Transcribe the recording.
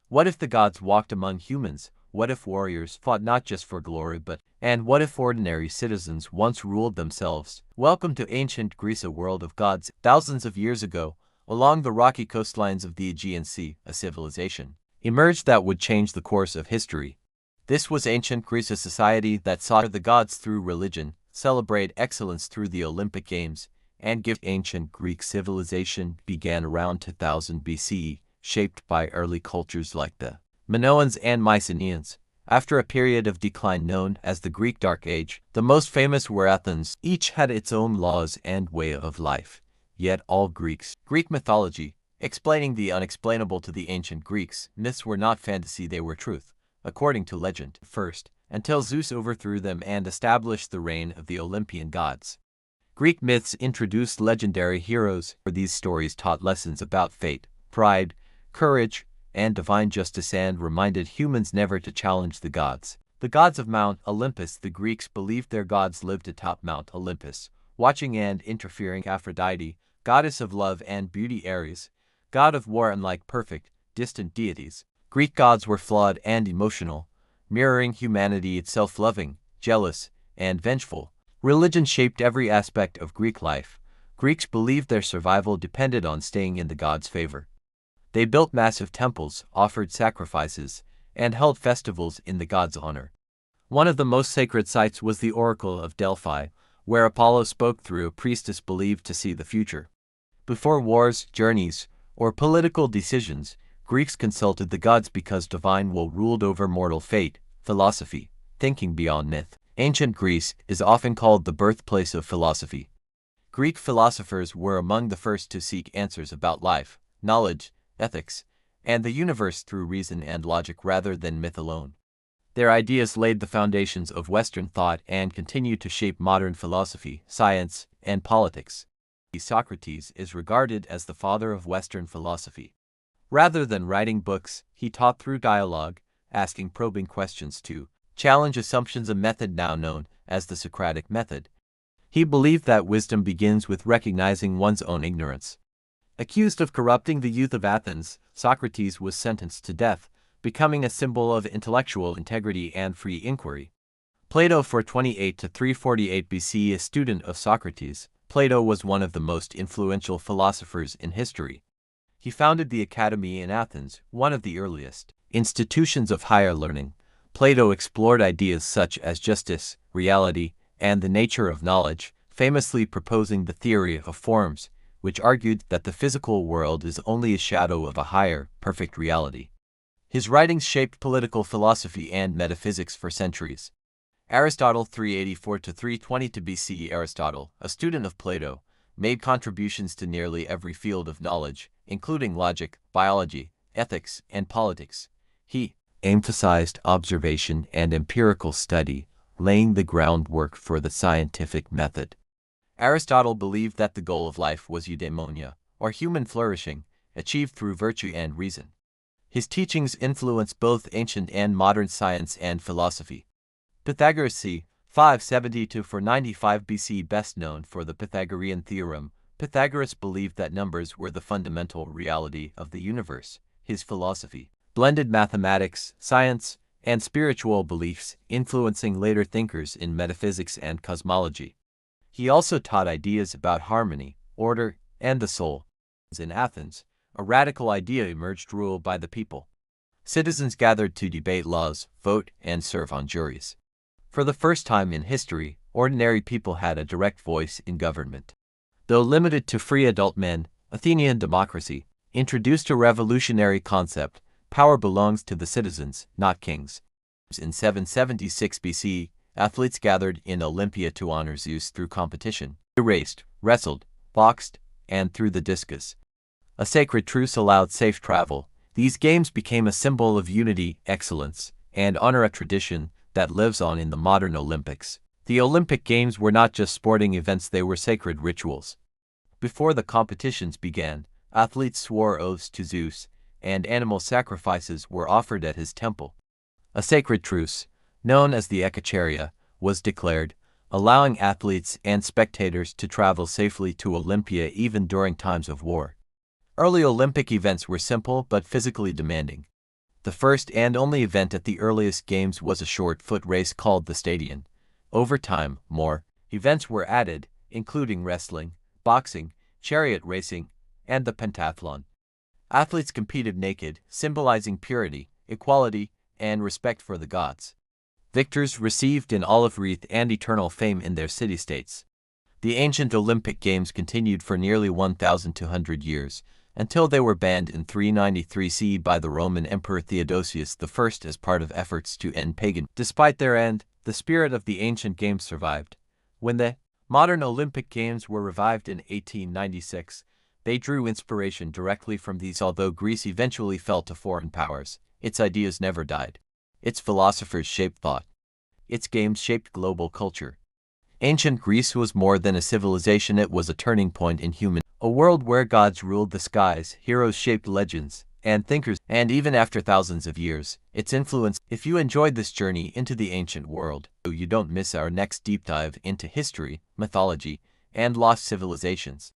What if the gods walked among humans? What if warriors fought not just for glory and what if ordinary citizens once ruled themselves? Welcome to ancient Greece, a world of gods. Thousands of years ago, along the rocky coastlines of the Aegean Sea, a civilization emerged that would change the course of history. This was ancient Greece, a society that sought the gods through religion, celebrate excellence through the Olympic Games, and give. Ancient Greek civilization began around 2000 BCE, shaped by early cultures like the Minoans and Mycenaeans. After a period of decline known as the Greek Dark Age, the most famous were Athens. Each had its own laws and way of life, yet all Greeks. Greek mythology, explaining the unexplainable to the ancient Greeks. Myths were not fantasy, they were truth, according to legend, first, until Zeus overthrew them and established the reign of the Olympian gods. Greek myths introduced legendary heroes, for these stories taught lessons about fate, pride, courage, and divine justice, and reminded humans never to challenge the gods. The gods of Mount Olympus. The Greeks believed their gods lived atop Mount Olympus, watching and interfering. Aphrodite, goddess of love and beauty. Ares, god of war. Unlike perfect, distant deities, Greek gods were flawed and emotional, mirroring humanity itself, loving, jealous, and vengeful. Religion shaped every aspect of Greek life. Greeks believed their survival depended on staying in the gods' favor. They built massive temples, offered sacrifices, and held festivals in the gods' honor. One of the most sacred sites was the Oracle of Delphi, where Apollo spoke through a priestess believed to see the future. Before wars, journeys, or political decisions, Greeks consulted the gods because divine will ruled over mortal fate. Philosophy, thinking beyond myth. Ancient Greece is often called the birthplace of philosophy. Greek philosophers were among the first to seek answers about life, knowledge, ethics, and the universe through reason and logic rather than myth alone. Their ideas laid the foundations of Western thought and continue to shape modern philosophy, science, and politics. Socrates is regarded as the father of Western philosophy. Rather than writing books, he taught through dialogue, asking probing questions to challenge assumptions, a method now known as the Socratic method. He believed that wisdom begins with recognizing one's own ignorance. Accused of corrupting the youth of Athens, Socrates was sentenced to death, becoming a symbol of intellectual integrity and free inquiry. Plato, 428 to 348 BC, a student of Socrates. Plato was one of the most influential philosophers in history. He founded the Academy in Athens, one of the earliest institutions of higher learning. Plato explored ideas such as justice, reality, and the nature of knowledge, famously proposing the theory of forms, which argued that the physical world is only a shadow of a higher, perfect reality. His writings shaped political philosophy and metaphysics for centuries. Aristotle, 384 to 322 BCE. Aristotle, a student of Plato, made contributions to nearly every field of knowledge, including logic, biology, ethics, and politics. He emphasized observation and empirical study, laying the groundwork for the scientific method. Aristotle believed that the goal of life was eudaimonia, or human flourishing, achieved through virtue and reason. His teachings influenced both ancient and modern science and philosophy. Pythagoras, c. 570 to 495 BC, best known for the Pythagorean theorem. Pythagoras believed that numbers were the fundamental reality of the universe. His philosophy blended mathematics, science, and spiritual beliefs, influencing later thinkers in metaphysics and cosmology. He also taught ideas about harmony, order, and the soul. In Athens, a radical idea emerged: rule by the people. Citizens gathered to debate laws, vote, and serve on juries. For the first time in history, ordinary people had a direct voice in government. Though limited to free adult men, Athenian democracy introduced a revolutionary concept: power belongs to the citizens, not kings. In 776 BC, athletes gathered in Olympia to honor Zeus through competition. They raced, wrestled, boxed, and threw the discus. A sacred truce allowed safe travel. These games became a symbol of unity, excellence, and honor, a tradition that lives on in the modern Olympics. The Olympic Games were not just sporting events, they were sacred rituals. Before the competitions began, athletes swore oaths to Zeus, and animal sacrifices were offered at his temple. A sacred truce, known as the Ekacheria, was declared, allowing athletes and spectators to travel safely to Olympia even during times of war. Early Olympic events were simple but physically demanding. The first and only event at the earliest games was a short foot race called the stadion. Over time, more events were added, including wrestling, boxing, chariot racing, and the pentathlon. Athletes competed naked, symbolizing purity, equality, and respect for the gods. Victors received an olive wreath and eternal fame in their city-states. The ancient Olympic Games continued for nearly 1,200 years, until they were banned in 393 CE by the Roman Emperor Theodosius I as part of efforts to end paganism. Despite their end, the spirit of the ancient games survived. When the modern Olympic Games were revived in 1896, they drew inspiration directly from these. Although Greece eventually fell to foreign powers, its ideas never died. Its philosophers shaped thought. Its games shaped global culture. Ancient Greece was more than a civilization, it was a turning point in human, a world where gods ruled the skies, heroes shaped legends, and thinkers, and even after thousands of years, its influence. If you enjoyed this journey into the ancient world, you don't miss our next deep dive into history, mythology, and lost civilizations.